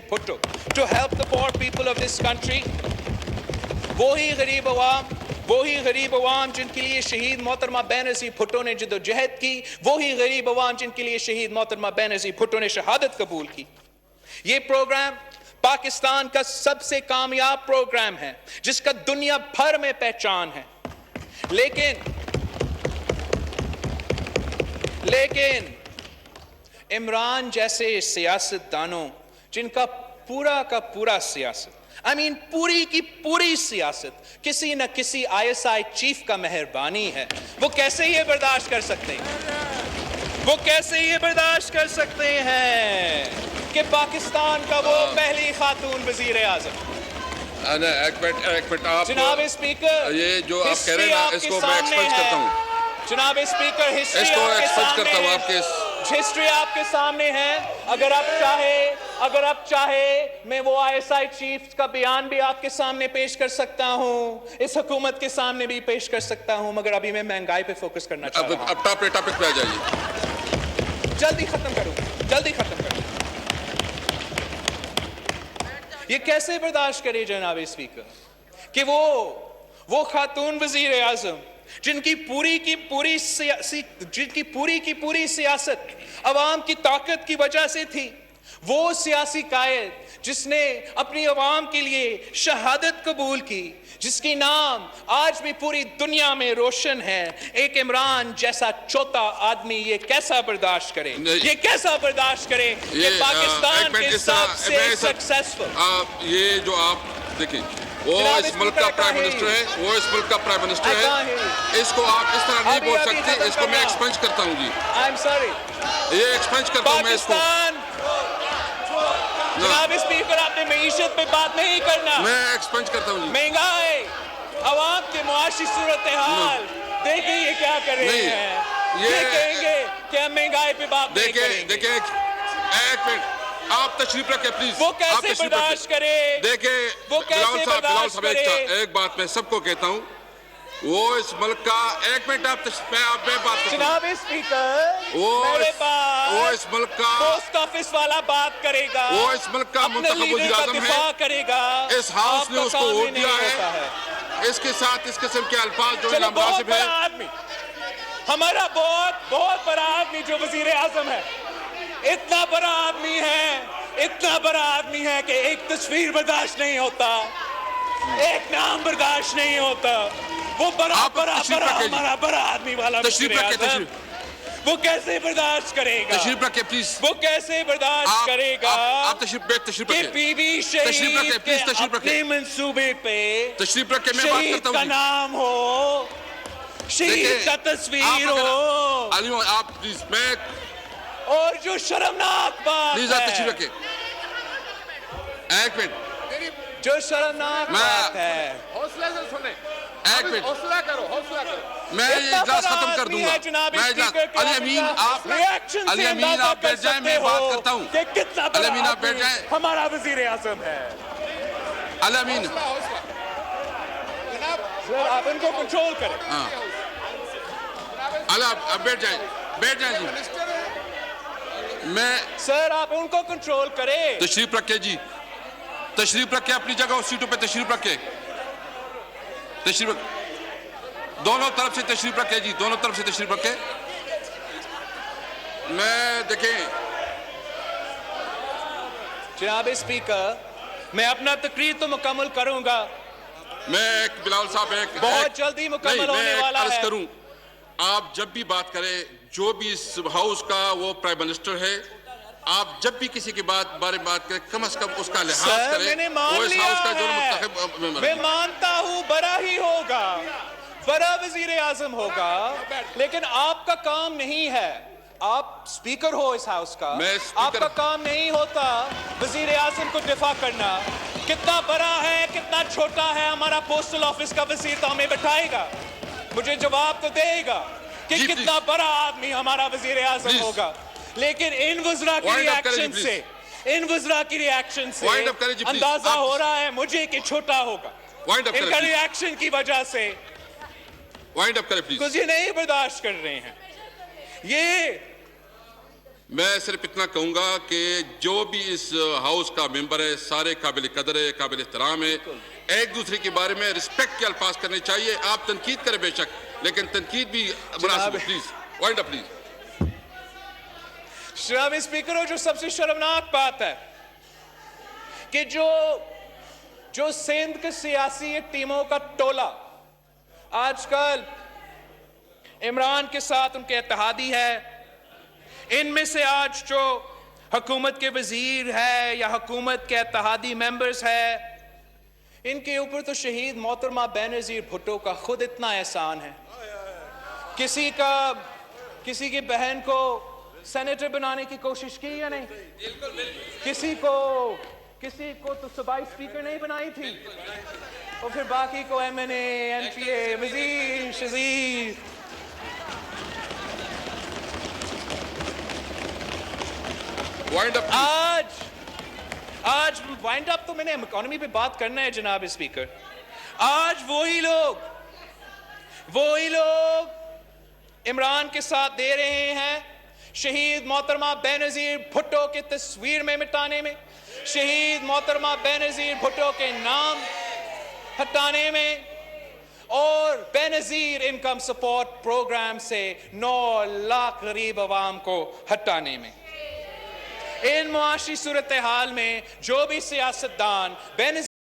Bhutto to help the poor people of this country. वही गरीब अवाम जिनके लिए शहीद मोहतरमा बेनज़ीर भुट्टो ने जदोजहद की, वही गरीब अवाम जिनके लिए शहीद मोहतरमा बेनज़ीर भुट्टो ने शहादत कबूल की। ये प्रोग्राम पाकिस्तान का सबसे कामयाब प्रोग्राम है जिसका दुनिया भर में पहचान है। लेकिन इमरान जैसे सियासतदानों जिनका पूरा का पूरा सियासत, पूरी की पूरी सियासत किसी न किसी ISI चीफ का मेहरबानी है, वो कैसे ये बर्दाश्त कर सकते हैं? वो कैसे ये बर्दाश्त कर सकते हैं कि पाकिस्तान का वो पहली खातून वजीर आज़म। एक मिनट आप जनाब स्पीकर, ये जो आप कह रहे हैं ना, इसको मैं एक्सपेंड करता हूँ। जनाब स्पीकर, इसको एक्सपेंड करता हूँ। आपके हिस्ट्री आपके सामने है। अगर आप चाहे मैं वो ISI चीफ का बयान भी आपके सामने पेश कर सकता हूँ, इस हुकूमत के सामने भी पेश कर सकता हूँ, मगर अभी मैं महंगाई पे फोकस करना चाहता हूँ। अब टॉपिक पे आ जाइए। जल्दी खत्म करूँ। ये कैसे बर्दाश्त करे जनाब स्पीकर कि वो खातून वजीर आज़म जिनकी पूरी की पूरी सियासत अवाम की ताकत की वजह से थी, वो सियासी कायद जिसने अपनी अवाम के लिए शहादत कबूल की, जिसकी नाम आज भी पूरी दुनिया में रोशन है, एक इमरान जैसा चौथा आदमी ये कैसा बर्दाश्त करे? ये कैसा बर्दाश्त करे कि पाकिस्तान के सबसे सक्सेसफुल, ये जो आप देखें, वो इस मुल्क का प्राइम मिनिस्टर है, इसको आप इस तरह नहीं बोल सकते। इसको मैं एक्सपेंज करता हूँ जी। ये एक्सपेंज करता हूँ मैं इसको। जनाब स्पीकर, आपने मईशत पे बात नहीं करना। मैं एक्सपेंज करता हूँ जी। महंगाई, अवाम के मुआशी सूरत हाल देखिए ये क्या कर रहे हैं। ये कहेंगे कि हम महंगाई पे बात नहीं करेंगे। देखिए एक मिनट आप तशरीफ रखें प्लीज। वो कैसे बर्दाश्त करे? देखिए बिलाल साहब एक बात मैं सबको कहता हूँ, वो इस मुल्क का एक मिनट आप बात जनाब स्पीकर, वो इस मुल्क का पोस्ट ऑफिस वाला बात करेगा, वो इस मुल्क का मुंतखब वज़ीर आज़म है, करेगा। इस हाउस ने उसको वोट दिया है। इसके साथ इस किस्म के अल्फाज जो नामुनासिब है। हमारा बहुत बड़ा आदमी जो वजीर आज़म है, इतना बड़ा आदमी है कि एक तस्वीर बर्दाश्त नहीं होता, एक नाम बर्दाश्त नहीं होता। वो हमारा बड़ा आदमी वाला तशरीफ वो कैसे बर्दाश्त करेगा? तशरीफ रखे प्लीज। वो कैसे बर्दाश्त करेगा? आप तशरीफ रखे। बीबी शहीद के अपने मंसूबे पे तशरीफ रखे। मैं बात करता हूँ। का नाम हो, शहीद का तस्वीर हो, आप प्लीज मैं और जो शर्मनाक बात प्लीज आप तशरीफ रखे। एक मिनट, जो शर्मनाक बात है, हौसला से सुने। एक मिनट, हौसला करो। मैं ये इजलास खत्म कर दूंगा। अली अमीन आप बैठ जाएं, मैं बात करता हूँ। अली अमीन आप बैठ जाएं। हमारा वजीर आज़म है। अली अमीन सर आप इनको कंट्रोल करें। हाँ आप बैठ जाएं जी। मैं सर आप उनको कंट्रोल करें। तशरीफ रखे जी, तशरीफ रखे अपनी जगह, उस सीटों पे तशरीफ रखे। दोनों तरफ से तशरीफ रखे जी, दोनों तरफ से तशरीफ रखे। मैं देखें जनाब स्पीकर, मैं अपना तकरीर तो मुकम्मल करूंगा। मैं बिलाल साहब बहुत जल्दी मुकम्मल होने वाला है। करूं, आप जब भी बात करें, जो भी इस हाउस का वो प्राइम मिनिस्टर है, आप जब भी किसी के बारे में बात करें, कम से कम उसका लिहाज करें। मैंने मान लिया है, मैं मानता हूँ बड़ा ही होगा, बड़ा वजीर आज़म होगा, लेकिन आपका काम नहीं है। आप स्पीकर हो इस हाउस का, आपका काम नहीं होता वजीर आज़म को दिफा करना। कितना बड़ा है, कितना छोटा है हमारा पोस्टल ऑफिस का वजीर, तो हमें बैठाएगा, मुझे जवाब तो देगा कि कितना बड़ा आदमी हमारा वजीर आज़म होगा। लेकिन इन वज़रा की रिएक्शन से अंदाजा हो रहा है मुझे कि छोटा होगा। इनका रिएक्शन की वजह से कुछ ये नहीं बर्दाश्त कर रहे हैं। میں صرف اتنا کہوں گا کہ جو بھی اس ہاؤس کا ممبر ہے سارے قابل قدر ہے, قابل احترام ہے. ایک دوسرے کے بارے میں رسپیکٹ کے الفاظ کرنے چاہیے. آپ تنقید کریں بے شک, لیکن تنقید بھی مناسب ہو. Please wind up please. جناب اسپیکر, جو سب سے شرمناک بات ہے کہ جو سندھ کے سیاسی ٹیموں کا ٹولہ آج کل عمران کے ساتھ ان کے اتحادی ہے, ان میں سے آج جو حکومت کے وزیر ہے یا حکومت کے اتحادی ممبرز ہے, ان کے اوپر تو شہید محترمہ بینظیر بھٹو کا خود اتنا احسان ہے. کسی کی بہن کو سینیٹر بنانے کی کوشش کی یا نہیں؟ کسی کو تو صوبائی اسپیکر نہیں بنائی تھی, اور پھر باقی کو ایم این اے, ایم پی اے, وزیر, شزیر. آج وائنڈ اپ تو میں نے اکانومی پہ بات کرنا ہے جناب اسپیکر. آج وہی لوگ عمران کے ساتھ دے رہے ہیں شہید محترمہ بینظیر بھٹو کے تصویر میں مٹانے میں, شہید محترمہ بینظیر بھٹو کے نام ہٹانے میں, اور بینظیر انکم سپورٹ پروگرام سے 9 لاکھ غریب عوام کو ہٹانے میں. ان معاشی صورتحال میں جو بھی سیاستدان بینظیر